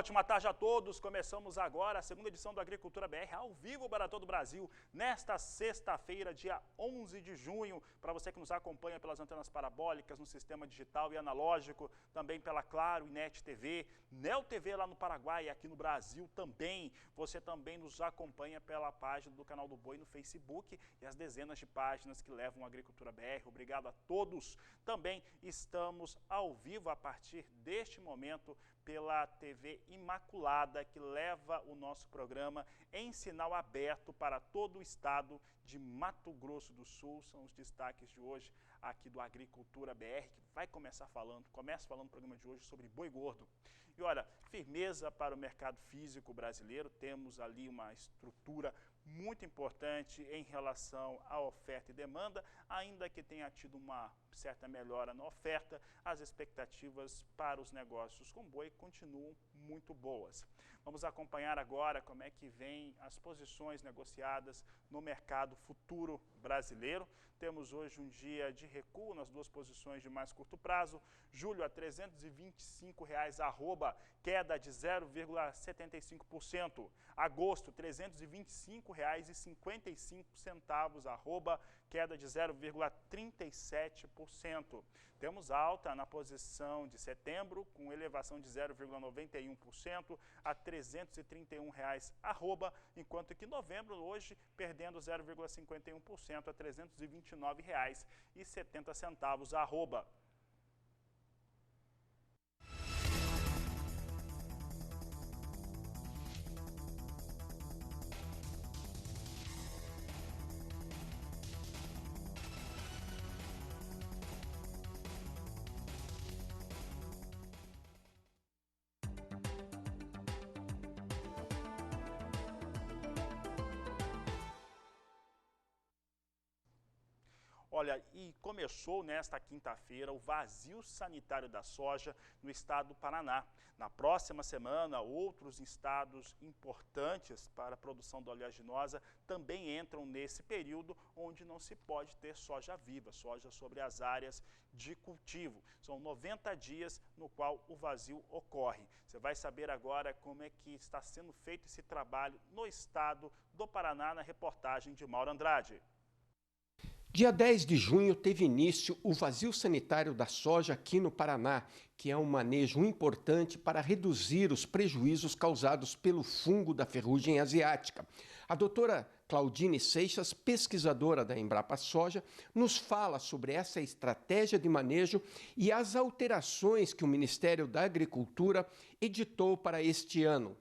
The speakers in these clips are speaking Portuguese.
ótima tarde a todos. Começamos agora a segunda edição do Agricultura BR ao vivo para todo o Brasil, nesta sexta-feira, dia 11 de junho. Para você que nos acompanha pelas antenas parabólicas, no sistema digital e analógico, também pela Claro e NET TV, Neo TV lá no Paraguai e aqui no Brasil também. Você também nos acompanha pela página do Canal do Boi no Facebook e as dezenas de páginas que levam a Agricultura BR. Obrigado a todos. Também estamos ao vivo a partir deste momento pela TV Imaculada, que leva o nosso programa em sinal aberto para todo o estado de Mato Grosso do Sul. São os destaques de hoje aqui do Agricultura BR, que começa falando o programa de hoje sobre boi gordo. E olha, firmeza para o mercado físico brasileiro, temos ali uma estrutura muito importante em relação à oferta e demanda, ainda que tenha tido uma certa melhora na oferta, as expectativas para os negócios com boi continuam muito boas. Vamos acompanhar agora como é que vem as posições negociadas no mercado futuro brasileiro. Temos hoje um dia de recuo nas duas posições de mais curto prazo. Julho a R$ 325, arroba, queda de 0,75%. Agosto, R$ 325,55, arroba, queda de 0,37%. Temos alta na posição de setembro, com elevação de 0,91% a R$ 331, arroba, enquanto que novembro, hoje, perdendo 0,51% a R$ 329,70, arroba. Olha, e começou nesta quinta-feira o vazio sanitário da soja no estado do Paraná. Na próxima semana, outros estados importantes para a produção da oleaginosa também entram nesse período onde não se pode ter soja viva, soja sobre as áreas de cultivo. São 90 dias no qual o vazio ocorre. Você vai saber agora como é que está sendo feito esse trabalho no estado do Paraná na reportagem de Mauro Andrade. Dia 10 de junho teve início o vazio sanitário da soja aqui no Paraná, que é um manejo importante para reduzir os prejuízos causados pelo fungo da ferrugem asiática. A doutora Claudine Seixas, pesquisadora da Embrapa Soja, nos fala sobre essa estratégia de manejo e as alterações que o Ministério da Agricultura editou para este ano.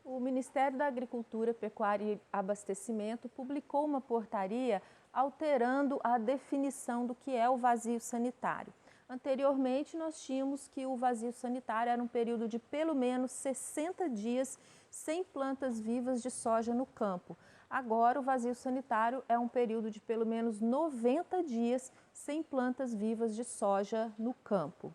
O Ministério da Agricultura, Pecuária e Abastecimento publicou uma portaria alterando a definição do que é o vazio sanitário. Anteriormente, nós tínhamos que o vazio sanitário era um período de pelo menos 60 dias sem plantas vivas de soja no campo. Agora, o vazio sanitário é um período de pelo menos 90 dias sem plantas vivas de soja no campo.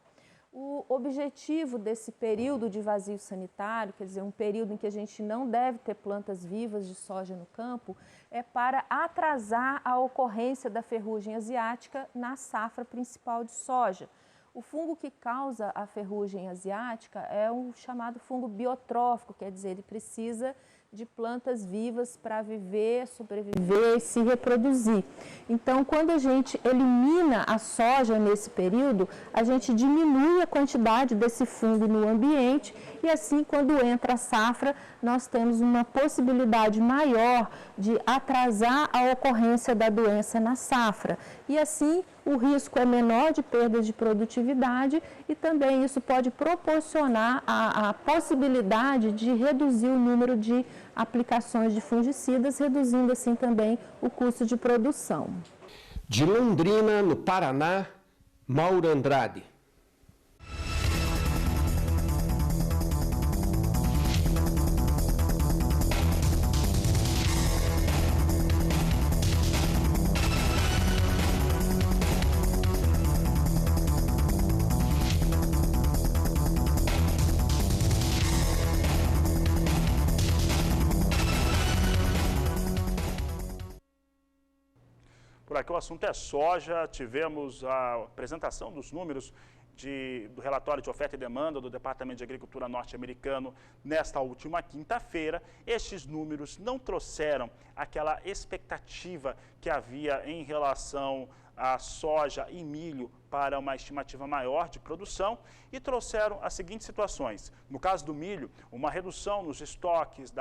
O objetivo desse período de vazio sanitário, quer dizer, um período em que a gente não deve ter plantas vivas de soja no campo, é para atrasar a ocorrência da ferrugem asiática na safra principal de soja. O fungo que causa a ferrugem asiática é o chamado fungo biotrófico, quer dizer, ele precisa de plantas vivas para viver, sobreviver e se reproduzir. Então, quando a gente elimina a soja nesse período, a gente diminui a quantidade desse fungo no ambiente e assim, quando entra a safra, nós temos uma possibilidade maior de atrasar a ocorrência da doença na safra. E assim, o risco é menor de perda de produtividade e também isso pode proporcionar a possibilidade de reduzir o número de aplicações de fungicidas, reduzindo assim também o custo de produção. De Londrina, no Paraná, Mauro Andrade. Por aqui o assunto é soja, tivemos a apresentação dos números do relatório de oferta e demanda do Departamento de Agricultura norte-americano nesta última quinta-feira, estes números não trouxeram aquela expectativa que havia em relação a soja e milho para uma estimativa maior de produção e trouxeram as seguintes situações. No caso do milho, uma redução nos estoques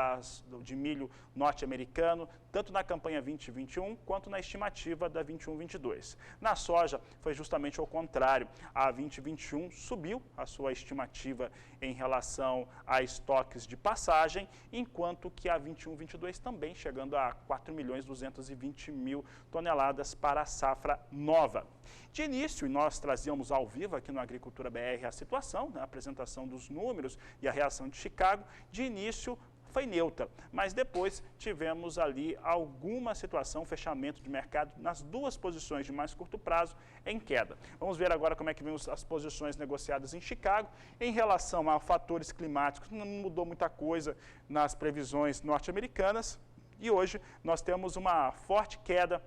de milho norte-americano, tanto na campanha 2021 quanto na estimativa da 21-22. Na soja, foi justamente ao contrário. A 2021 subiu a sua estimativa em relação a estoques de passagem, enquanto que a 21-22 também chegando a 4.220.000 toneladas para a safra nova. De início, e nós trazíamos ao vivo aqui no Agricultura BR a situação, né, a apresentação dos números e a reação de Chicago, de início foi neutra, mas depois tivemos ali alguma situação, fechamento de mercado nas duas posições de mais curto prazo em queda. Vamos ver agora como é que vêm as posições negociadas em Chicago. Em relação a fatores climáticos, não mudou muita coisa nas previsões norte-americanas e hoje nós temos uma forte queda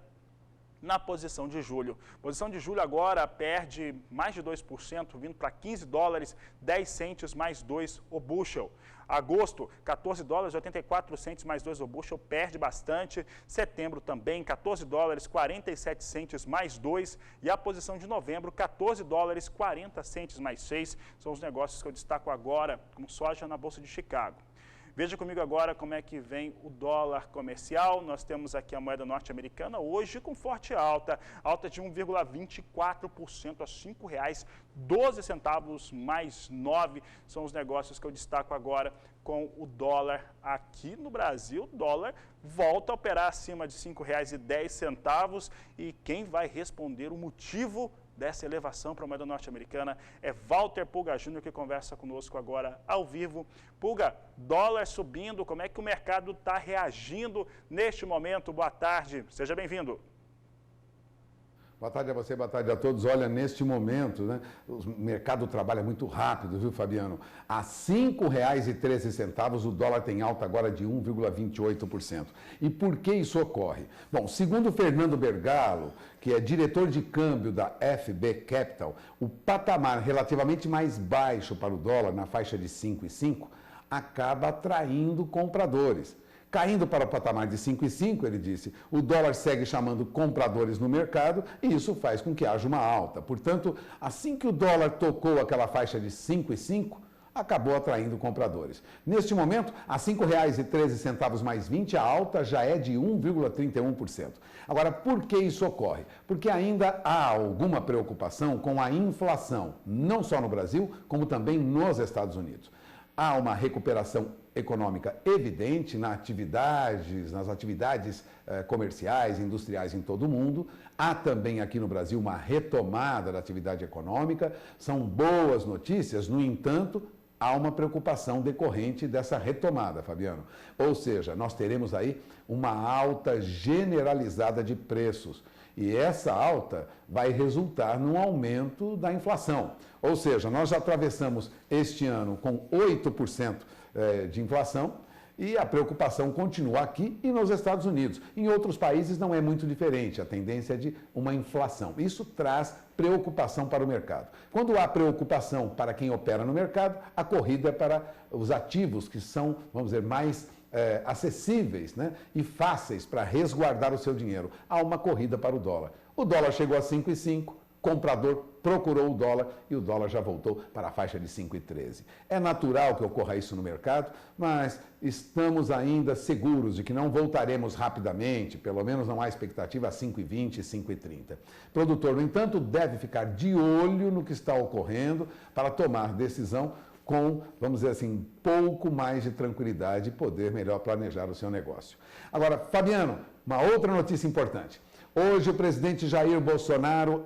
na posição de julho. Posição de julho agora perde mais de 2%, vindo para 15 dólares, 10 centes mais 2 o bushel. Agosto, 14 dólares, 84 centes mais 2 o bushel, perde bastante. Setembro também, 14 dólares, 47 centes mais 2. E a posição de novembro, 14 dólares, 40 centes mais 6. São os negócios que eu destaco agora, como soja na Bolsa de Chicago. Veja comigo agora como é que vem o dólar comercial. Nós temos aqui a moeda norte-americana hoje com forte alta de 1,24% a R$ 5,12 mais 9. São os negócios que eu destaco agora com o dólar aqui no Brasil. O dólar volta a operar acima de R$ 5,10 e quem vai responder o motivo dessa elevação para a moeda norte-americana é Walter Pulga Júnior, que conversa conosco agora ao vivo. Pulga, dólar subindo, como é que o mercado está reagindo neste momento? Boa tarde, seja bem-vindo. Boa tarde a você, boa tarde a todos. Olha, neste momento, né, o mercado trabalha muito rápido, viu, Fabiano? A R$ 5,13, o dólar tem alta agora de 1,28%. E por que isso ocorre? Bom, segundo Fernando Bergalo, que é diretor de câmbio da FB Capital, o patamar relativamente mais baixo para o dólar, na faixa de 5,5, acaba atraindo compradores. Caindo para o patamar de 5,5, ele disse, o dólar segue chamando compradores no mercado e isso faz com que haja uma alta. Portanto, assim que o dólar tocou aquela faixa de 5,5, acabou atraindo compradores. Neste momento, a R$ 5,13 mais 20, a alta já é de 1,31%. Agora, por que isso ocorre? Porque ainda há alguma preocupação com a inflação, não só no Brasil, como também nos Estados Unidos. Há uma recuperação econômica evidente nas atividades comerciais, industriais em todo o mundo. Há também aqui no Brasil uma retomada da atividade econômica. São boas notícias, no entanto, há uma preocupação decorrente dessa retomada, Fabiano. Ou seja, nós teremos aí uma alta generalizada de preços. E essa alta vai resultar num aumento da inflação. Ou seja, nós já atravessamos este ano com 8% de inflação e a preocupação continua aqui e nos Estados Unidos. Em outros países não é muito diferente, a tendência é de uma inflação. Isso traz preocupação para o mercado. Quando há preocupação para quem opera no mercado, a corrida é para os ativos que são, vamos dizer, mais acessíveis, né, e fáceis para resguardar o seu dinheiro. Há uma corrida para o dólar. O dólar chegou a 5,5, comprador procurou o dólar e o dólar já voltou para a faixa de 5,13. É natural que ocorra isso no mercado, mas estamos ainda seguros de que não voltaremos rapidamente, pelo menos não há expectativa a 5,20 e 5,30. O produtor, no entanto, deve ficar de olho no que está ocorrendo para tomar decisão com, vamos dizer assim, pouco mais de tranquilidade e poder melhor planejar o seu negócio. Agora, Fabiano, uma outra notícia importante. Hoje o presidente Jair Bolsonaro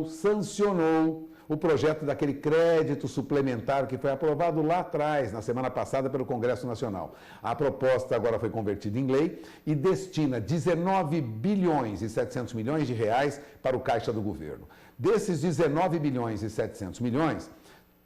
sancionou o projeto daquele crédito suplementar que foi aprovado lá atrás, na semana passada, pelo Congresso Nacional. A proposta agora foi convertida em lei e destina 19 bilhões e 700 milhões de reais para o caixa do governo. Desses 19 bilhões e 700 milhões,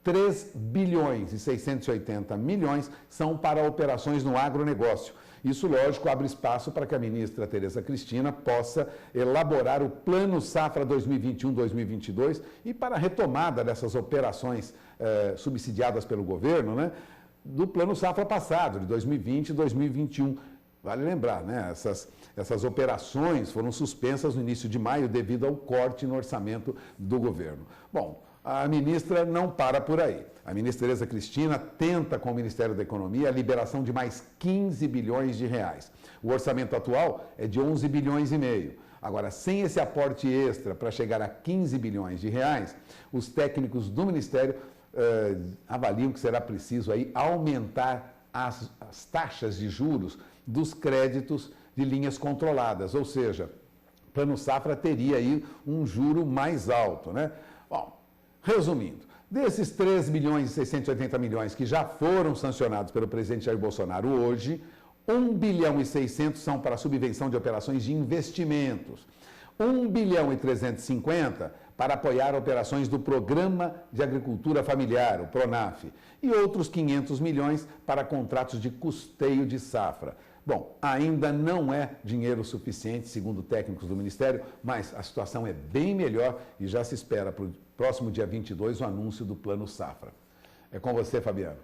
3 bilhões e 680 milhões são para operações no agronegócio. Isso, lógico, abre espaço para que a ministra Tereza Cristina possa elaborar o Plano Safra 2021-2022 e para a retomada dessas operações subsidiadas pelo governo, né, do Plano Safra passado, de 2020 e 2021. Vale lembrar, né, essas operações foram suspensas no início de maio devido ao corte no orçamento do governo. Bom, a ministra não para por aí. A ministra Tereza Cristina tenta com o Ministério da Economia a liberação de mais 15 bilhões de reais. O orçamento atual é de 11 bilhões e meio. Agora, sem esse aporte extra para chegar a 15 bilhões de reais, os técnicos do Ministério avaliam que será preciso aí aumentar as taxas de juros dos créditos de linhas controladas, ou seja, o Plano Safra teria aí um juro mais alto, né? Bom, resumindo, desses 3 bilhões e 680 milhões que já foram sancionados pelo presidente Jair Bolsonaro hoje, 1 bilhão e 600 são para subvenção de operações de investimentos, 1 bilhão e 350 para apoiar operações do Programa de Agricultura Familiar, o PRONAF, e outros 500 milhões para contratos de custeio de safra. Bom, ainda não é dinheiro suficiente, segundo técnicos do Ministério, mas a situação é bem melhor e já se espera para o próximo dia 22 o anúncio do Plano Safra. É com você, Fabiano.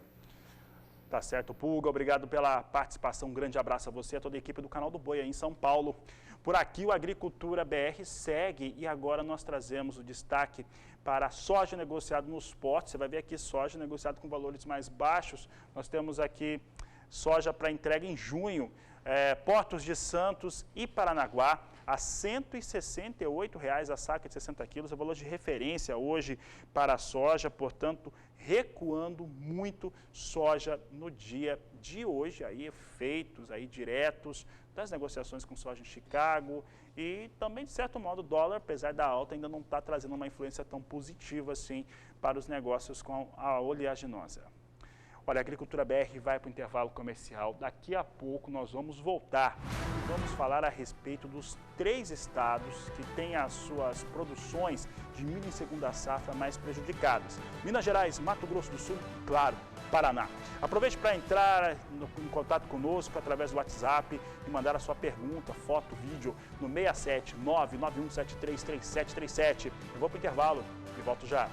Tá certo, Pulga. Obrigado pela participação. Um grande abraço a você e a toda a equipe do Canal do Boi aí em São Paulo. Por aqui o Agricultura BR segue e agora nós trazemos o destaque para a soja negociada nos portos. Você vai ver aqui soja negociada com valores mais baixos. Nós temos aqui soja para entrega em junho, Portos de Santos e Paranaguá, a R$ 168 a saca de 60 quilos, é o valor de referência hoje para a soja, portanto, recuando muito soja no dia de hoje, aí efeitos aí diretos das negociações com soja em Chicago e também, de certo modo, o dólar, apesar da alta, ainda não está trazendo uma influência tão positiva assim para os negócios com a oleaginosa. Olha, a Agricultura BR vai para o intervalo comercial. Daqui a pouco nós vamos voltar. Vamos falar a respeito dos 3 estados que têm as suas produções de milho em segunda safra mais prejudicadas. Minas Gerais, Mato Grosso do Sul e, claro, Paraná. Aproveite para entrar em contato conosco através do WhatsApp e mandar a sua pergunta, foto, vídeo no 67 991733737. Eu vou para o intervalo e volto já.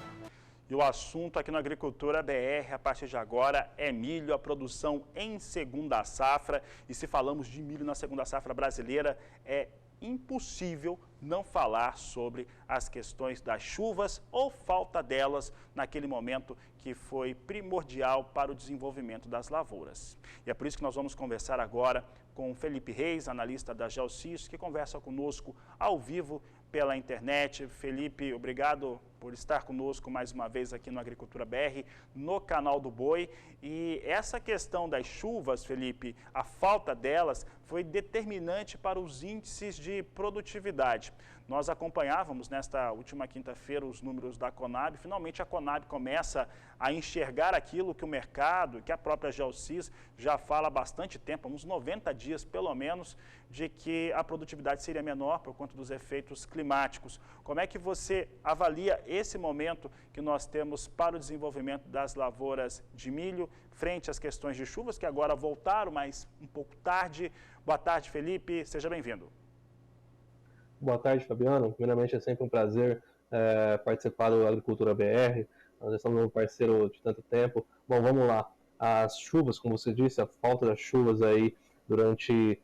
E o assunto aqui no Agricultura BR, a partir de agora, é milho, a produção em segunda safra. E se falamos de milho na segunda safra brasileira, é impossível não falar sobre as questões das chuvas ou falta delas naquele momento que foi primordial para o desenvolvimento das lavouras. E é por isso que nós vamos conversar agora com o Felipe Reis, analista da Gelsis, que conversa conosco ao vivo pela internet. Felipe, obrigado por estar conosco mais uma vez aqui no Agricultura BR, no Canal do Boi. E essa questão das chuvas, Felipe, a falta delas foi determinante para os índices de produtividade. Nós acompanhávamos nesta última quinta-feira os números da Conab. Finalmente a Conab começa a enxergar aquilo que o mercado, que a própria Gelsis já fala há bastante tempo, uns 90 dias pelo menos, de que a produtividade seria menor por conta dos efeitos climáticos. Como é que você avalia esse momento que nós temos para o desenvolvimento das lavouras de milho, frente às questões de chuvas, que agora voltaram, mas um pouco tarde? Boa tarde, Felipe. Seja bem-vindo. Boa tarde, Fabiano. Primeiramente, é sempre um prazer participar do Agricultura BR. Nós somos um parceiro de tanto tempo. Bom, vamos lá. As chuvas, como você disse, a falta das chuvas aí durante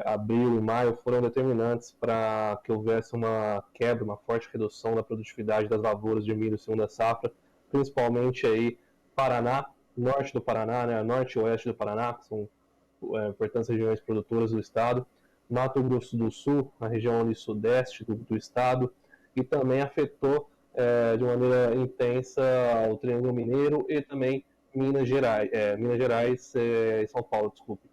abril e maio foram determinantes para que houvesse uma quebra, uma forte redução da produtividade das lavouras de milho segunda safra, principalmente aí Paraná, norte do Paraná, né, norte e oeste do Paraná, que são importantes regiões produtoras do estado, Mato Grosso do Sul, a região ali sudeste do estado, e também afetou de maneira intensa o Triângulo Mineiro e também Minas Gerais e São Paulo, desculpe.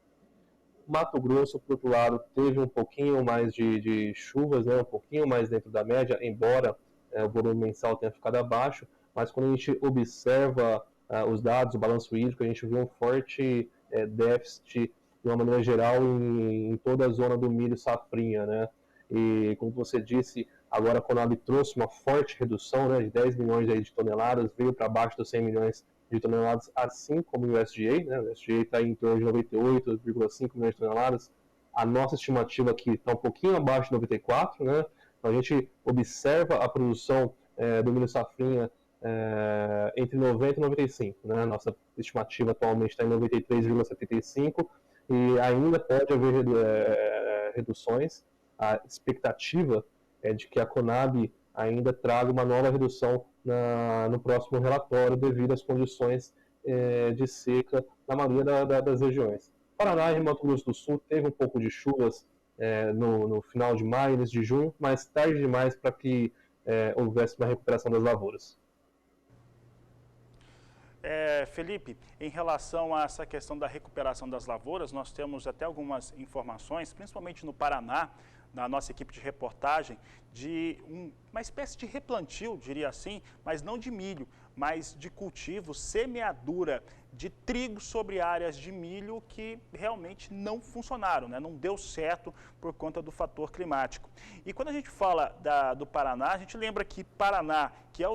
Mato Grosso, por outro lado, teve um pouquinho mais de chuvas, né, um pouquinho mais dentro da média, embora o volume mensal tenha ficado abaixo, mas quando a gente observa os dados, o balanço hídrico, a gente vê um forte déficit, de uma maneira geral, em toda a zona do milho safrinha, né? E, como você disse, agora a Conab trouxe uma forte redução, né, de 10 milhões aí de toneladas, veio para abaixo dos 100 milhões de toneladas, assim como o USDA, né? O USDA está em torno de 98,5 milhões de toneladas. A nossa estimativa aqui está um pouquinho abaixo de 94, né? Então, a gente observa a produção do milho safrinha entre 90 e 95, né? A nossa estimativa atualmente está em 93,75 e ainda pode haver reduções. A expectativa é de que a Conab ainda traga uma nova redução no próximo relatório devido às condições de seca na maioria das regiões. Paraná e Mato Grosso do Sul teve um pouco de chuvas no final de maio, início de junho, mas tarde demais para que houvesse uma recuperação das lavouras. Felipe, em relação a essa questão da recuperação das lavouras, nós temos até algumas informações, principalmente no Paraná, na nossa equipe de reportagem, de uma espécie de replantio, diria assim, mas não de milho, mas de cultivo, semeadura de trigo sobre áreas de milho que realmente não funcionaram, né? Não deu certo por conta do fator climático. E quando a gente fala do Paraná, a gente lembra que Paraná, que é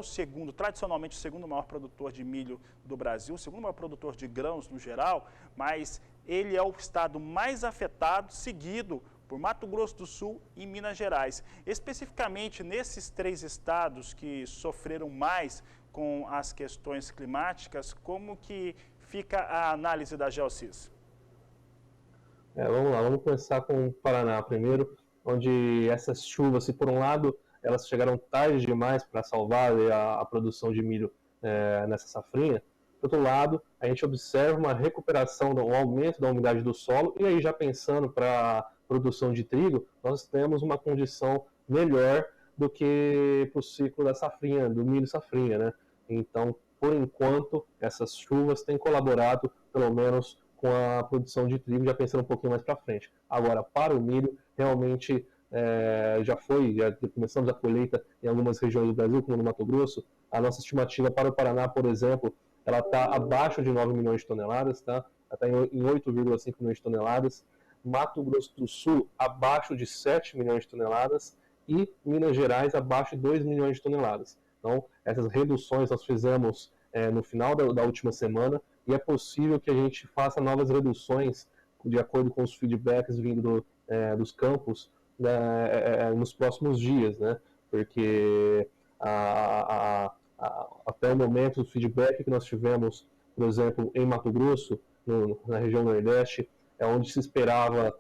tradicionalmente o segundo maior produtor de milho do Brasil, o segundo maior produtor de grãos no geral, mas ele é o estado mais afetado, seguido por Mato Grosso do Sul e Minas Gerais. Especificamente nesses 3 estados que sofreram mais com as questões climáticas, como que fica a análise da GeoSys? Vamos lá, vamos começar com o Paraná primeiro, onde essas chuvas, se por um lado elas chegaram tarde demais para salvar a produção de milho nessa safrinha, por outro lado, a gente observa uma recuperação, um aumento da umidade do solo, e aí já pensando para produção de trigo, nós temos uma condição melhor do que para o ciclo da safrinha, do milho safrinha, né? Então, por enquanto, essas chuvas têm colaborado, pelo menos, com a produção de trigo, já pensando um pouquinho mais para frente. Agora, para o milho, realmente já começamos a colheita em algumas regiões do Brasil, como no Mato Grosso. A nossa estimativa para o Paraná, por exemplo, ela está abaixo de 9 milhões de toneladas, tá? Ela está em 8,5 milhões de toneladas. Mato Grosso do Sul abaixo de 7 milhões de toneladas e Minas Gerais abaixo de 2 milhões de toneladas. Então, essas reduções nós fizemos no final da última semana e é possível que a gente faça novas reduções de acordo com os feedbacks vindo dos campos nos próximos dias, né? Porque até o momento o feedback que nós tivemos, por exemplo, em Mato Grosso, na região Nordeste, é onde se esperava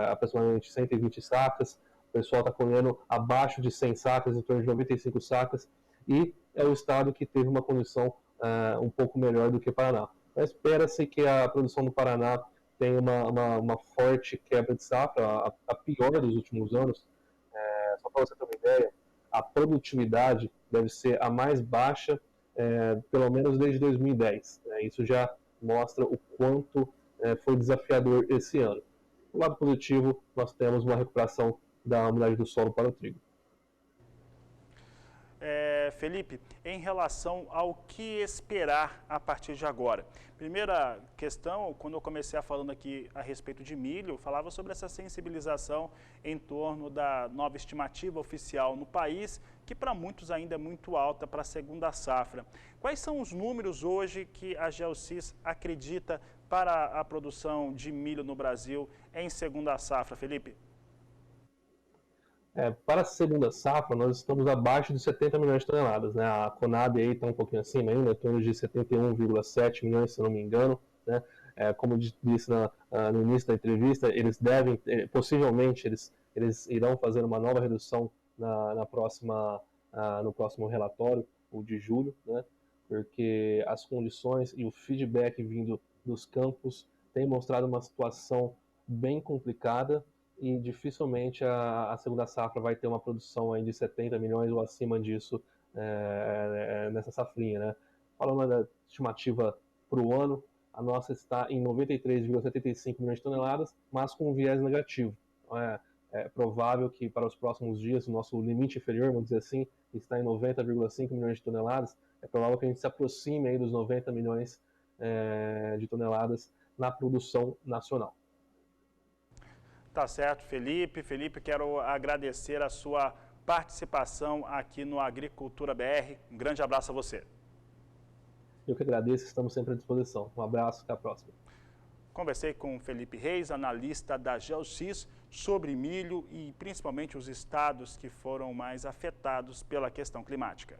aproximadamente 120 sacas, o pessoal está colhendo abaixo de 100 sacas, em torno de 95 sacas, e é o estado que teve uma condição um pouco melhor do que o Paraná. Mas espera-se que a produção do Paraná tenha uma forte quebra de safra, a pior dos últimos anos. Só para você ter uma ideia, a produtividade deve ser a mais baixa, pelo menos desde 2010. Isso já mostra o quanto foi desafiador esse ano. Do lado positivo, nós temos uma recuperação da umidade do solo para o trigo. Felipe, em relação ao que esperar a partir de agora. Primeira questão, quando eu comecei falando aqui a respeito de milho, eu falava sobre essa sensibilização em torno da nova estimativa oficial no país, que para muitos ainda é muito alta para a segunda safra. Quais são os números hoje que a GeoSys acredita para a produção de milho no Brasil em segunda safra, Felipe? Para a segunda safra, nós estamos abaixo de 70 milhões de toneladas, né? A Conab aí está um pouquinho acima ainda, em torno de 71,7 milhões, se não me engano, né? Como disse no início da entrevista, eles devem, possivelmente, eles irão fazer uma nova redução no próximo relatório, o de julho, né? Porque as condições e o feedback vindo dos campos têm mostrado uma situação bem complicada, e dificilmente a segunda safra vai ter uma produção aí de 70 milhões ou acima disso nessa safrinha, né? Falando da estimativa para o ano, a nossa está em 93,75 milhões de toneladas, mas com um viés negativo. Então, é provável que para os próximos dias o nosso limite inferior, vamos dizer assim, está em 90,5 milhões de toneladas. É provável que a gente se aproxime aí dos 90 milhões de toneladas na produção nacional. Tá certo, Felipe. Felipe, quero agradecer a sua participação aqui no Agricultura BR. Um grande abraço a você. Eu que agradeço, estamos sempre à disposição. Um abraço, até a próxima. Conversei com o Felipe Reis, analista da GeoSys, sobre milho e principalmente os estados que foram mais afetados pela questão climática.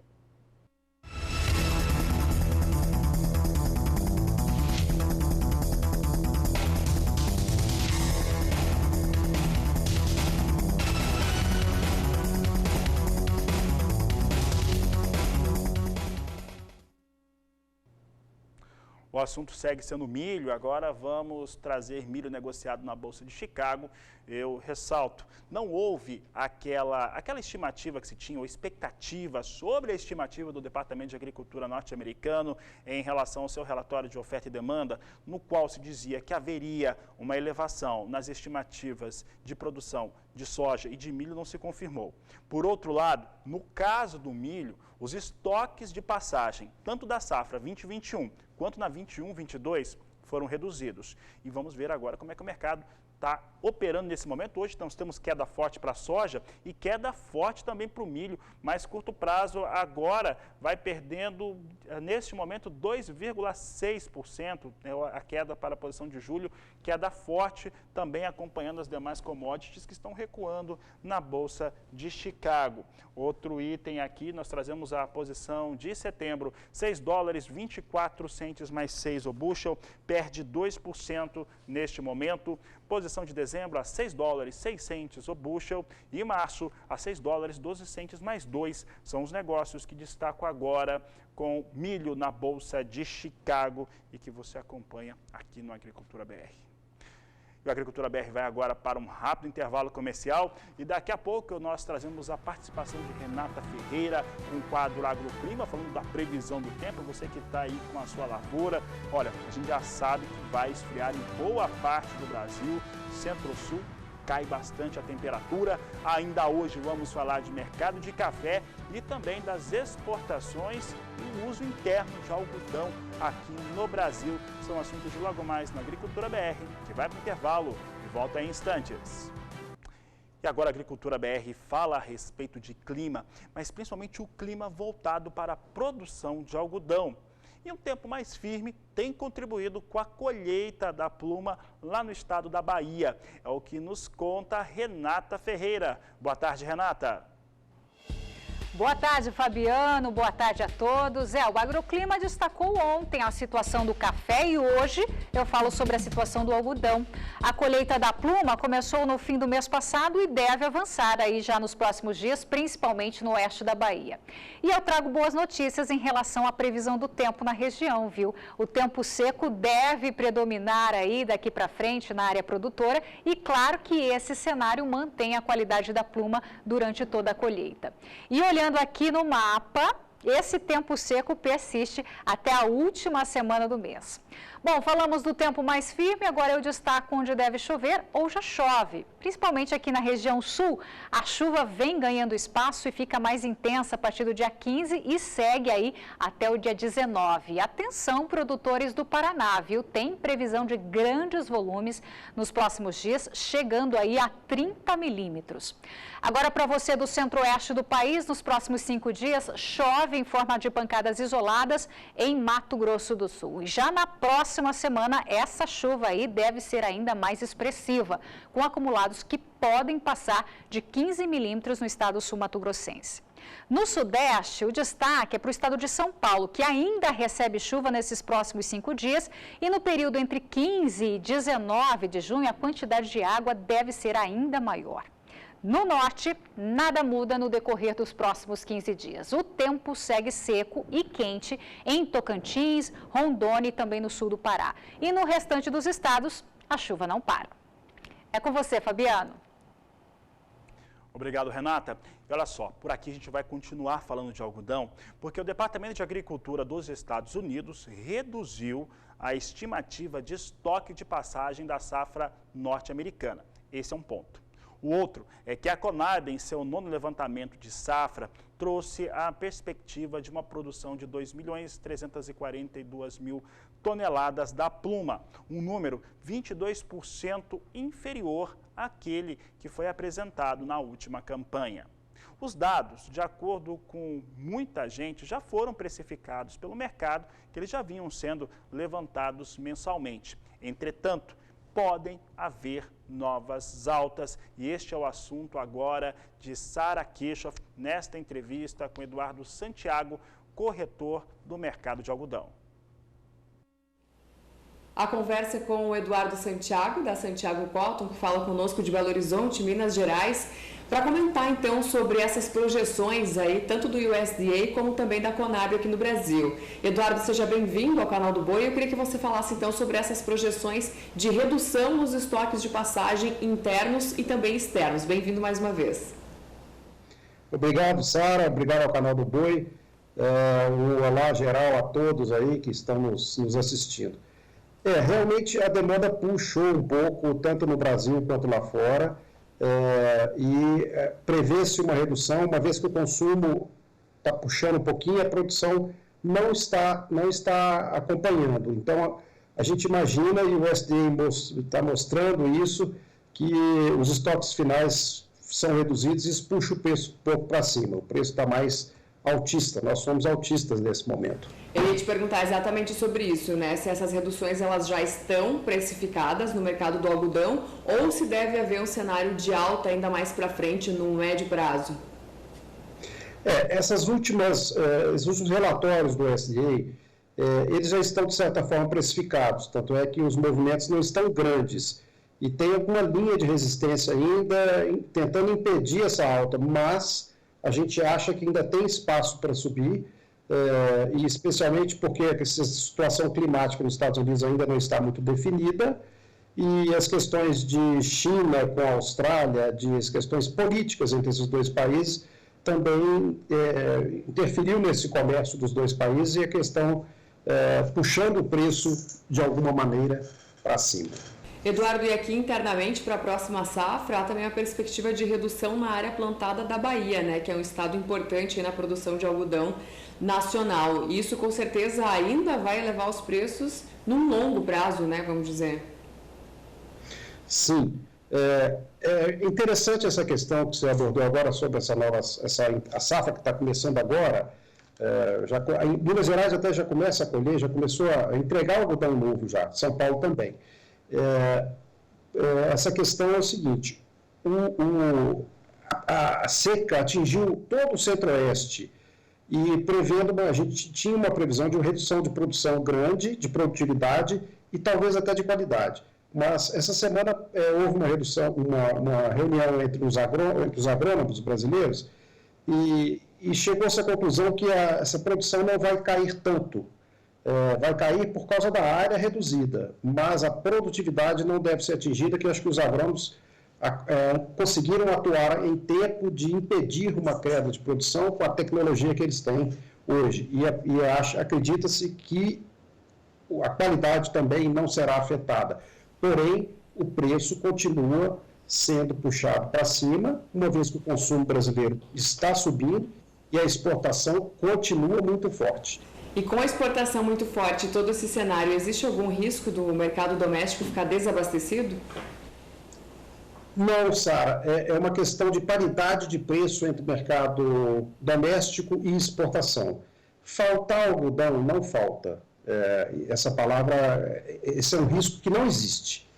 O assunto segue sendo milho, agora vamos trazer milho negociado na Bolsa de Chicago. Eu ressalto, não houve aquela estimativa que se tinha, ou expectativa sobre a estimativa do Departamento de Agricultura norte-americano em relação ao seu relatório de oferta e demanda, no qual se dizia que haveria uma elevação nas estimativas de produção de soja e de milho, não se confirmou. Por outro lado, no caso do milho, os estoques de passagem, tanto da safra 2021 quanto na 21-22, foram reduzidos. E vamos ver agora como é que o mercado está operando nesse momento. Hoje nós temos queda forte para a soja e queda forte também para o milho, mas curto prazo agora vai perdendo, neste momento, 2,6%, a queda para a posição de julho, queda forte também acompanhando as demais commodities que estão recuando na Bolsa de Chicago. Outro item aqui, nós trazemos a posição de setembro, 6 dólares 24 centes mais 6 o bushel, perde 2% neste momento. Posição de dezembro a 6 dólares 6 centes o bushel e março a 6 dólares 12 centes mais 2. São os negócios que destaco agora com milho na Bolsa de Chicago e que você acompanha aqui no Agricultura BR. E o Agricultura BR vai agora para um rápido intervalo comercial e daqui a pouco nós trazemos a participação de Renata Ferreira com o quadro Agroclima, falando da previsão do tempo. Você que está aí com a sua lavoura, olha, a gente já sabe que vai esfriar em boa parte do Brasil, Centro-Sul, cai bastante a temperatura. Ainda hoje vamos falar de mercado de café e também das exportações e o uso interno de algodão aqui no Brasil. São assuntos de logo mais na Agricultura BR, que vai para o intervalo e volta em instantes. E agora a Agricultura BR fala a respeito de clima, mas principalmente o clima voltado para a produção de algodão. E um tempo mais firme tem contribuído com a colheita da pluma lá no estado da Bahia. É o que nos conta Renata Ferreira. Boa tarde, Renata. Boa tarde, Fabiano. Boa tarde a todos. O Agroclima destacou ontem a situação do café e hoje eu falo sobre a situação do algodão. A colheita da pluma começou no fim do mês passado e deve avançar aí já nos próximos dias, principalmente no oeste da Bahia. E eu trago boas notícias em relação à previsão do tempo na região, viu? O tempo seco deve predominar aí daqui para frente na área produtora e claro que esse cenário mantém a qualidade da pluma durante toda a colheita. E olhando aqui no mapa, esse tempo seco persiste até a última semana do mês. Bom, falamos do tempo mais firme, agora eu destaco onde deve chover ou já chove. Principalmente aqui na região sul, a chuva vem ganhando espaço e fica mais intensa a partir do dia 15 e segue aí até o dia 19. Atenção, produtores do Paraná, viu? Tem previsão de grandes volumes nos próximos dias, chegando aí a 30 milímetros. Agora, para você do centro-oeste do país, nos próximos 5 dias, chove em forma de pancadas isoladas em Mato Grosso do Sul. E já na próxima semana, essa chuva aí deve ser ainda mais expressiva, com acumulados que podem passar de 15 milímetros no estado sul-mato-grossense. No sudeste, o destaque é para o estado de São Paulo, que ainda recebe chuva nesses próximos 5 dias e no período entre 15 e 19 de junho, a quantidade de água deve ser ainda maior. No norte, nada muda no decorrer dos próximos 15 dias. O tempo segue seco e quente em Tocantins, Rondônia e também no sul do Pará. E no restante dos estados, a chuva não para. É com você, Fabiano. Obrigado, Renata. E olha só, por aqui a gente vai continuar falando de algodão, porque o Departamento de Agricultura dos Estados Unidos reduziu a estimativa de estoque de passagem da safra norte-americana. Esse é um ponto. O outro é que a Conab, em seu 9º levantamento de safra, trouxe a perspectiva de uma produção de 2.342.000 toneladas da pluma, um número 22% inferior àquele que foi apresentado na última campanha. Os dados, de acordo com muita gente, já foram precificados pelo mercado, que eles já vinham sendo levantados mensalmente. Entretanto, podem haver novas altas e este é o assunto agora de Sara Kirchhoff nesta entrevista com Eduardo Santiago, corretor do mercado de algodão. A conversa com o Eduardo Santiago, da Santiago Cotton, que fala conosco de Belo Horizonte, Minas Gerais, para comentar então sobre essas projeções aí, tanto do USDA como também da Conab aqui no Brasil. Eduardo, seja bem-vindo ao canal do Boi. Eu queria que você falasse então sobre essas projeções de redução nos estoques de passagem internos e também externos. Bem-vindo mais uma vez. Obrigado, Sara. Obrigado ao canal do Boi. Um olá geral a todos aí que estão nos assistindo. Realmente a demanda puxou um pouco, tanto no Brasil quanto lá fora, prevê-se uma redução, uma vez que o consumo está puxando um pouquinho, a produção não está acompanhando. Então, a gente imagina, e o USDA está mostrando isso, que os estoques finais são reduzidos e isso puxa o preço um pouco para cima. O preço está mais altista, nós somos altistas nesse momento. Eu ia te perguntar exatamente sobre isso, né? Se essas reduções elas já estão precificadas no mercado do algodão ou se deve haver um cenário de alta ainda mais para frente no médio prazo? Esses últimos relatórios do USDA, eles já estão de certa forma precificados, tanto é que os movimentos não estão grandes e tem alguma linha de resistência ainda tentando impedir essa alta, mas a gente acha que ainda tem espaço para subir, e especialmente porque essa situação climática nos Estados Unidos ainda não está muito definida, e as questões de China com a Austrália, as questões políticas entre esses dois países, também interferiu nesse comércio dos dois países e a questão puxando o preço de alguma maneira para cima. Eduardo, e aqui internamente para a próxima safra, há também a perspectiva de redução na área plantada da Bahia, né, que é um estado importante na produção de algodão nacional. E isso com certeza ainda vai elevar os preços num longo prazo, né, vamos dizer. Sim. É interessante essa questão que você abordou agora sobre a safra que está começando agora. Em Minas Gerais até já começa a colher, já começou a entregar algodão novo já, São Paulo também. Essa questão é o seguinte, a seca atingiu todo o centro-oeste e prevendo, a gente tinha uma previsão de uma redução de produção grande, de produtividade e talvez até de qualidade. Mas essa semana houve uma redução, uma reunião entre os agrônomos brasileiros e chegou-se à conclusão que essa produção não vai cair tanto. Vai cair por causa da área reduzida, mas a produtividade não deve ser atingida, que eu acho que os agrônomos conseguiram atuar em tempo de impedir uma queda de produção com a tecnologia que eles têm hoje. Acredita-se que a qualidade também não será afetada. Porém, o preço continua sendo puxado para cima, uma vez que o consumo brasileiro está subindo e a exportação continua muito forte. E com a exportação muito forte, todo esse cenário, existe algum risco do mercado doméstico ficar desabastecido? Não, Sara. É uma questão de paridade de preço entre o mercado doméstico e exportação. Faltar algodão não falta. Essa palavra, esse é um risco que não existe.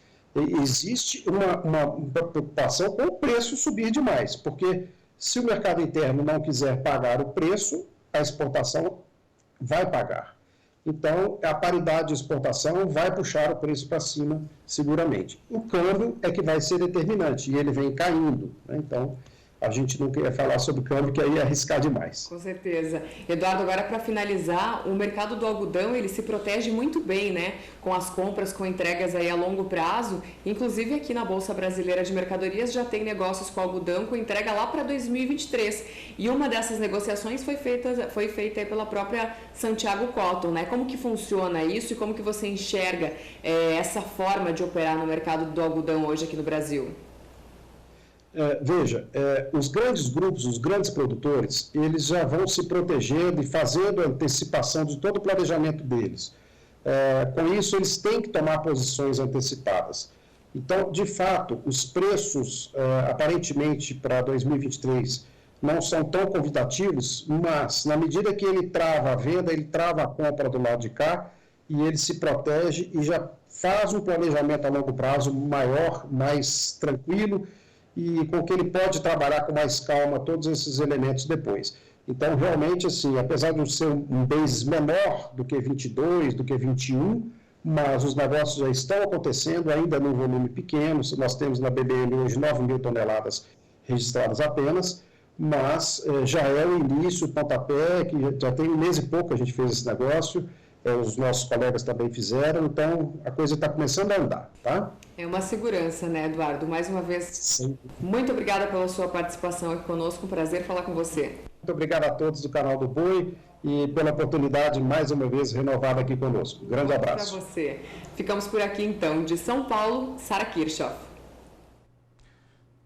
Existe uma preocupação com o preço subir demais, porque se o mercado interno não quiser pagar o preço, a exportação vai pagar. Então, a paridade de exportação vai puxar o preço para cima, seguramente. O câmbio é que vai ser determinante, e ele vem caindo, né? Então, a gente não queria falar sobre câmbio, que aí é arriscar demais. Com certeza. Eduardo, agora para finalizar, o mercado do algodão, ele se protege muito bem, né? Com as compras, com entregas aí a longo prazo. Inclusive aqui na Bolsa Brasileira de Mercadorias já tem negócios com algodão com entrega lá para 2023. E uma dessas negociações foi feita aí pela própria Santiago Cotton, né? Como que funciona isso e como que você enxerga essa forma de operar no mercado do algodão hoje aqui no Brasil? Veja, os grandes grupos, os grandes produtores, eles já vão se protegendo e fazendo a antecipação de todo o planejamento deles. Com isso, eles têm que tomar posições antecipadas. Então, de fato, os preços, aparentemente, para 2023, não são tão convidativos, mas na medida que ele trava a venda, ele trava a compra do lado de cá e ele se protege e já faz um planejamento a longo prazo maior, mais tranquilo e com que ele pode trabalhar com mais calma todos esses elementos depois. Então, realmente, assim, apesar de ser um base menor do que 22, do que 21, mas os negócios já estão acontecendo, ainda num volume pequeno. Nós temos na BBL hoje 9 mil toneladas registradas apenas, mas já é o início, o pontapé, que já tem um mês e pouco a gente fez esse negócio, os nossos colegas também fizeram, então a coisa está começando a andar, tá? É uma segurança, né, Eduardo? Mais uma vez, sim. Muito obrigada pela sua participação aqui conosco, um prazer falar com você. Muito obrigado a todos do canal do Boi e pela oportunidade, mais uma vez, renovada aqui conosco. Um grande abraço. Para você. Ficamos por aqui, então. De São Paulo, Sara Kirchhoff.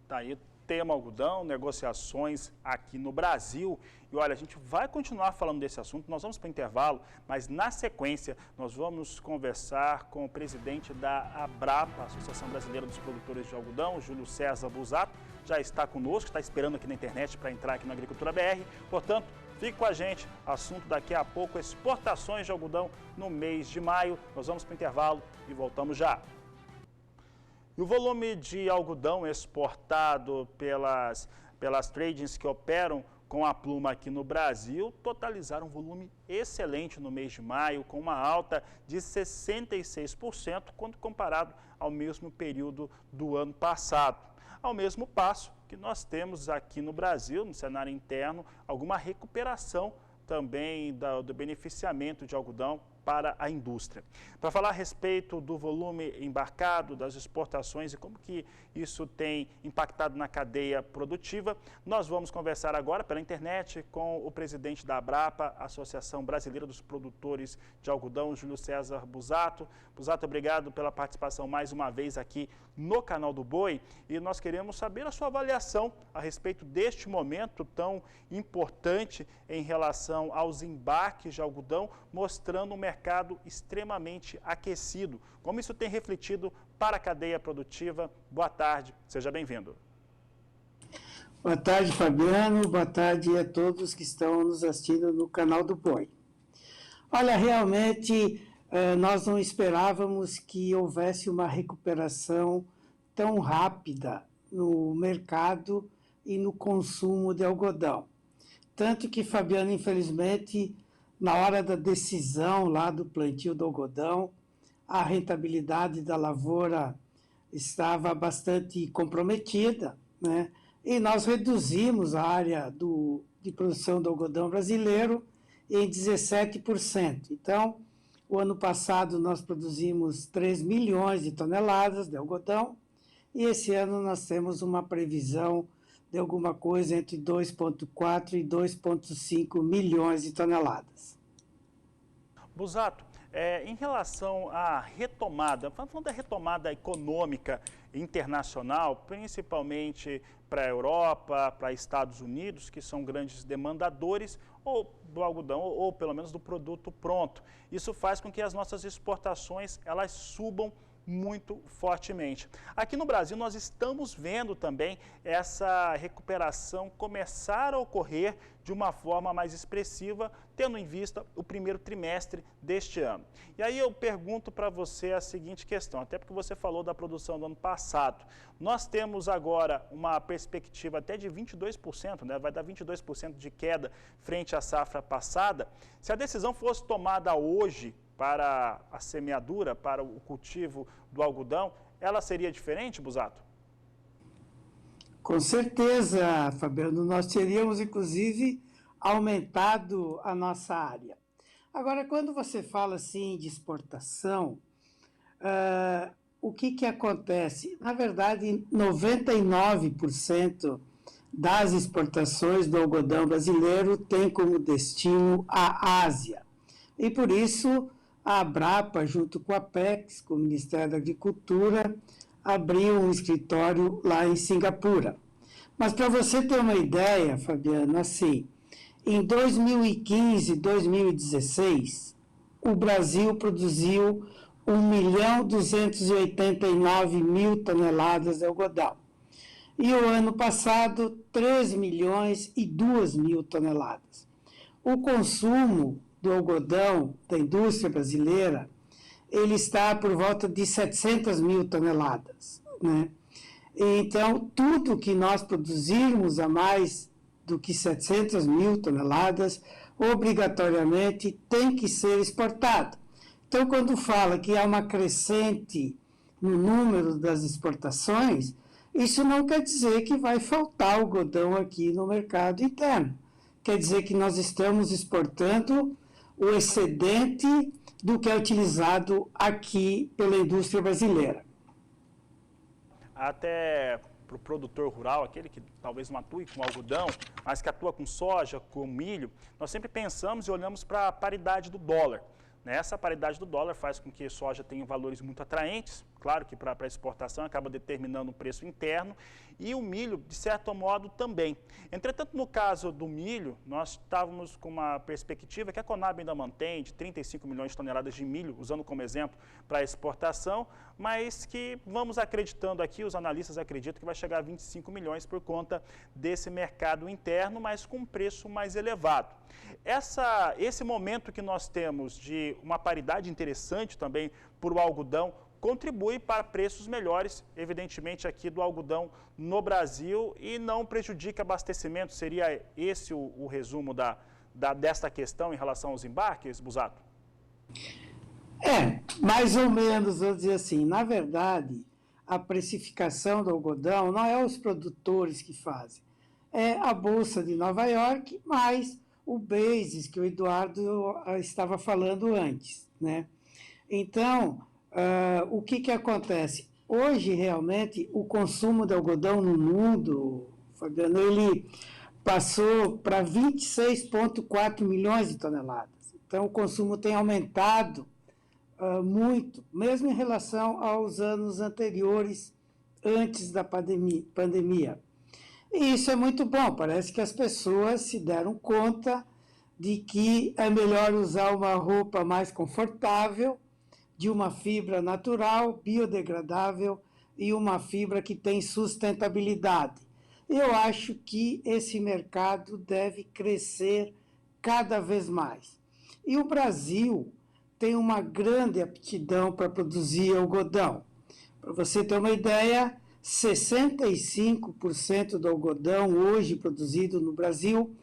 Tá aí, tema algodão, negociações aqui no Brasil. E olha, a gente vai continuar falando desse assunto, nós vamos para o intervalo, mas na sequência nós vamos conversar com o presidente da Abrapa, Associação Brasileira dos Produtores de Algodão, Júlio César Busato, já está conosco, está esperando aqui na internet para entrar aqui na Agricultura BR, portanto, fique com a gente, assunto daqui a pouco, exportações de algodão no mês de maio. Nós vamos para o intervalo e voltamos já. E o volume de algodão exportado pelas tradings que operam com a pluma aqui no Brasil totalizaram um volume excelente no mês de maio, com uma alta de 66% quando comparado ao mesmo período do ano passado. Ao mesmo passo que nós temos aqui no Brasil, no cenário interno, alguma recuperação também do beneficiamento de algodão para a indústria. Para falar a respeito do volume embarcado, das exportações e como que isso tem impactado na cadeia produtiva, nós vamos conversar agora pela internet com o presidente da Abrapa, Associação Brasileira dos Produtores de Algodão, Júlio César Busato. Busato, obrigado pela participação mais uma vez aqui no canal do Boi e nós queremos saber a sua avaliação a respeito deste momento tão importante em relação aos embarques de algodão, mostrando um mercado extremamente aquecido. Como isso tem refletido para a cadeia produtiva? Boa tarde, seja bem-vindo. Boa tarde, Fabiano. Boa tarde a todos que estão nos assistindo no canal do Boi. Olha, realmente nós não esperávamos que houvesse uma recuperação tão rápida no mercado e no consumo de algodão. Tanto que, Fabiano, infelizmente, na hora da decisão lá do plantio do algodão, a rentabilidade da lavoura estava bastante comprometida, né? E nós reduzimos a área de produção do algodão brasileiro em 17%. Então, o ano passado nós produzimos 3 milhões de toneladas de algodão e esse ano nós temos uma previsão de alguma coisa entre 2,4 e 2,5 milhões de toneladas. Busato, em relação à retomada, falando da retomada econômica internacional, principalmente para a Europa, para Estados Unidos, que são grandes demandadores ou do algodão, ou pelo menos do produto pronto. Isso faz com que as nossas exportações elas subam muito fortemente. Aqui no Brasil nós estamos vendo também essa recuperação começar a ocorrer de uma forma mais expressiva, tendo em vista o primeiro trimestre deste ano. E aí eu pergunto para você a seguinte questão, até porque você falou da produção do ano passado. Nós temos agora uma perspectiva até de 22%, né? Vai dar 22% de queda frente à safra passada. Se a decisão fosse tomada hoje para a semeadura, para o cultivo do algodão, ela seria diferente, Busato? Com certeza, Fabiano. Nós teríamos, inclusive, aumentado a nossa área. Agora, quando você fala assim de exportação, o que acontece? Na verdade, 99% das exportações do algodão brasileiro tem como destino a Ásia. E, por isso, a Abrapa, junto com a Apex, com o Ministério da Agricultura, abriu um escritório lá em Singapura. Mas para você ter uma ideia, Fabiano, assim, em 2015, 2016, o Brasil produziu 1.289.000 toneladas de algodão. e o ano passado 3 milhões e 2 mil toneladas. O consumo do algodão da indústria brasileira, ele está por volta de 700 mil toneladas, né? Então, tudo que nós produzirmos a mais do que 700 mil toneladas, obrigatoriamente tem que ser exportado. Então, quando fala que há uma crescente no número das exportações, isso não quer dizer que vai faltar algodão aqui no mercado interno. Quer dizer que nós estamos exportando o excedente do que é utilizado aqui pela indústria brasileira. Até para o produtor rural, aquele que talvez não atue com algodão, mas que atua com soja, com milho, nós sempre pensamos e olhamos para a paridade do dólar. Essa paridade do dólar faz com que a soja tenha valores muito atraentes, claro que para a exportação acaba determinando o preço interno, e o milho, de certo modo, também. Entretanto, no caso do milho, nós estávamos com uma perspectiva que a Conab ainda mantém, de 35 milhões de toneladas de milho, usando como exemplo para a exportação, mas que vamos acreditando aqui, os analistas acreditam que vai chegar a 25 milhões por conta desse mercado interno, mas com um preço mais elevado. Esse momento que nós temos de uma paridade interessante também por o algodão, contribui para preços melhores, evidentemente, aqui do algodão no Brasil e não prejudica abastecimento. Seria esse o resumo desta questão em relação aos embarques, Busato? Mais ou menos, vou dizer assim. Na verdade, a precificação do algodão não é os produtores que fazem. É a Bolsa de Nova York, mais o basis que o Eduardo estava falando antes, né? Então, o que acontece? Hoje, realmente, o consumo de algodão no mundo, Fabiano, ele passou para 26,4 milhões de toneladas. Então, o consumo tem aumentado muito, mesmo em relação aos anos anteriores, antes da pandemia. E isso é muito bom, parece que as pessoas se deram conta de que é melhor usar uma roupa mais confortável, de uma fibra natural, biodegradável e uma fibra que tem sustentabilidade. Eu acho que esse mercado deve crescer cada vez mais. E o Brasil tem uma grande aptidão para produzir algodão. Para você ter uma ideia, 65% do algodão hoje produzido no Brasil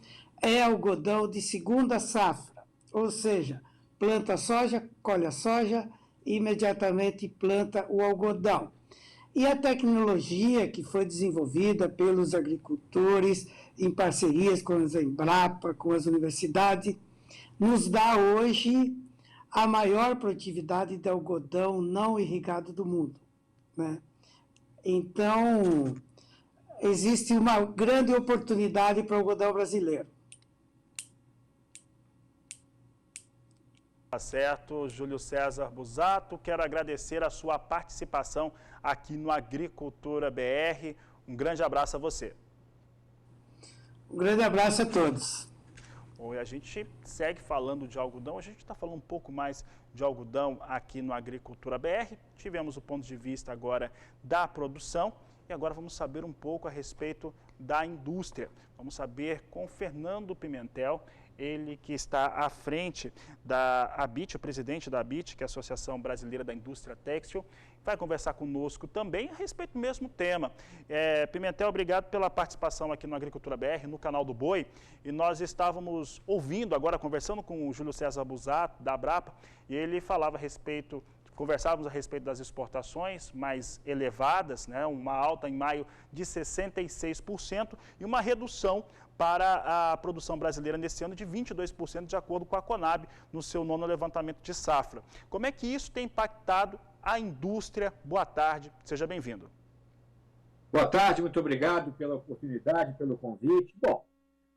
é algodão de segunda safra, ou seja, planta a soja, colhe a soja e imediatamente planta o algodão. E a tecnologia que foi desenvolvida pelos agricultores em parcerias com a Embrapa, com as universidades, nos dá hoje a maior produtividade de algodão não irrigado do mundo, né? Então, existe uma grande oportunidade para o algodão brasileiro. Tá certo, Júlio César Busato, quero agradecer a sua participação aqui no Agricultura BR. Um grande abraço a você. Um grande abraço a todos. Bom, e a gente segue falando de algodão, a gente está falando um pouco mais de algodão aqui no Agricultura BR. Tivemos o ponto de vista agora da produção e agora vamos saber um pouco a respeito da indústria. Vamos saber com o Fernando Pimentel, ele que está à frente da ABIT, o presidente da ABIT, que é a Associação Brasileira da Indústria Têxtil, vai conversar conosco também a respeito do mesmo tema. Pimentel, obrigado pela participação aqui no Agricultura BR, no canal do Boi, e nós estávamos ouvindo agora, conversando com o Júlio César Busato, da Abrapa, e ele falava a respeito, conversávamos a respeito das exportações mais elevadas, né, uma alta em maio de 66% e uma redução para a produção brasileira nesse ano de 22%, de acordo com a Conab, no seu 9º levantamento de safra. Como é que isso tem impactado a indústria? Boa tarde, seja bem-vindo. Boa tarde, muito obrigado pela oportunidade, pelo convite. Bom,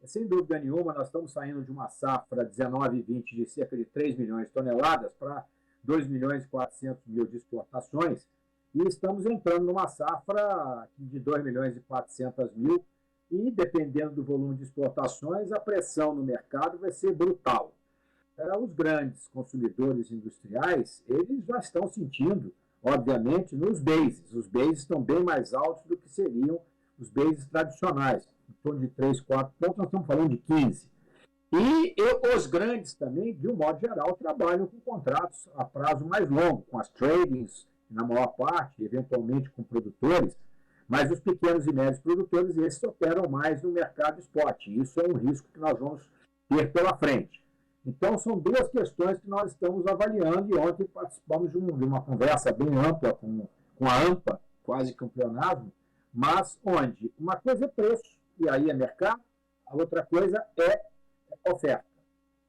sem dúvida nenhuma, nós estamos saindo de uma safra 19-20 de cerca de 3 milhões de toneladas para 2 milhões e 400 mil de exportações e estamos entrando numa safra de 2 milhões e 400 mil e, dependendo do volume de exportações, a pressão no mercado vai ser brutal. Os grandes consumidores industriais, eles já estão sentindo, obviamente, nos bases. Os bases estão bem mais altos do que seriam os bases tradicionais, em torno de 3, 4 pontos, nós estamos falando de 15. E os grandes também, de um modo geral, trabalham com contratos a prazo mais longo, com as tradings, na maior parte, eventualmente com produtores, mas os pequenos e médios produtores, esses operam mais no mercado spot. Isso é um risco que nós vamos ter pela frente. Então, são duas questões que nós estamos avaliando, e ontem participamos de uma conversa bem ampla com a AMPA, quase que um pleonasmo, mas onde uma coisa é preço, e aí é mercado, a outra coisa é oferta.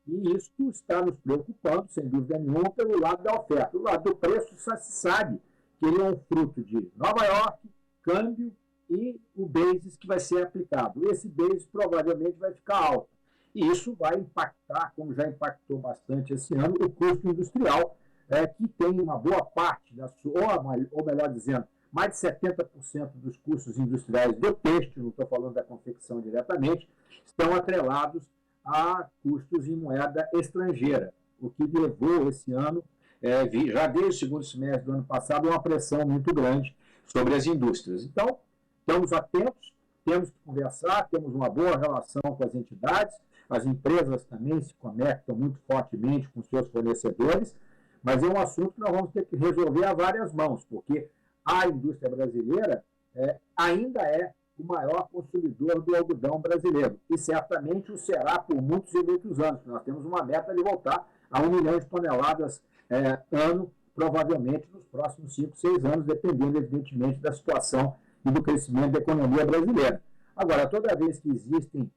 E isso está nos preocupando, sem dúvida nenhuma, pelo lado da oferta. O lado do preço só se sabe que ele é um fruto de Nova York, câmbio e o basis que vai ser aplicado. Esse basis provavelmente vai ficar alto. E isso vai impactar, como já impactou bastante esse ano, o custo industrial, que tem uma boa parte, ou melhor dizendo, mais de 70% dos custos industriais do têxtil, não estou falando da confecção diretamente, estão atrelados a custos em moeda estrangeira, o que levou esse ano, já desde o segundo semestre do ano passado, uma pressão muito grande sobre as indústrias. Então, estamos atentos, temos que conversar, temos uma boa relação com as entidades, as empresas também se conectam muito fortemente com seus fornecedores, mas é um assunto que nós vamos ter que resolver a várias mãos, porque a indústria brasileira ainda é o maior consumidor do algodão brasileiro, e certamente o será por muitos e muitos anos. Nós temos uma meta de voltar a 1 milhão de toneladas ano, provavelmente nos próximos 5, 6 anos, dependendo, evidentemente, da situação e do crescimento da economia brasileira. Agora, toda vez que existem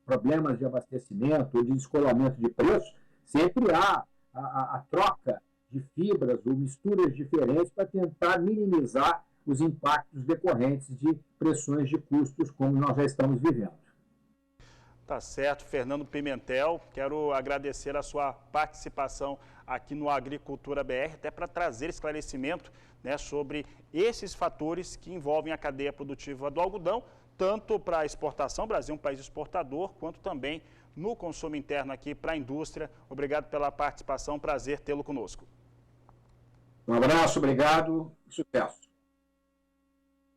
problemas de abastecimento ou de descolamento de preço, sempre há a troca de fibras ou misturas diferentes para tentar minimizar os impactos decorrentes de pressões de custos como nós já estamos vivendo. Tá certo, Fernando Pimentel, quero agradecer a sua participação aqui no Agricultura BR, até para trazer esclarecimento, né, sobre esses fatores que envolvem a cadeia produtiva do algodão, tanto para a exportação, o Brasil é um país exportador, quanto também no consumo interno aqui para a indústria. Obrigado pela participação, prazer tê-lo conosco. Um abraço, obrigado e sucesso.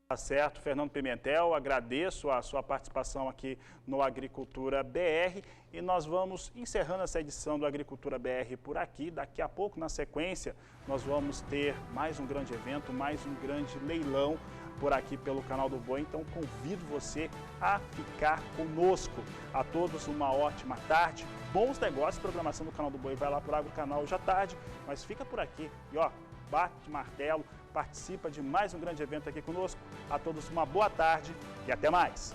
Tá certo, Fernando Pimentel, agradeço a sua participação aqui no Agricultura BR e nós vamos encerrando essa edição do Agricultura BR por aqui. Daqui a pouco, na sequência, nós vamos ter mais um grande evento, mais um grande leilão por aqui pelo Canal do Boi, então convido você a ficar conosco. A todos uma ótima tarde, bons negócios, programação do Canal do Boi vai lá para o Agrocanal hoje à tarde, mas fica por aqui e ó, bate martelo, participa de mais um grande evento aqui conosco. A todos uma boa tarde e até mais.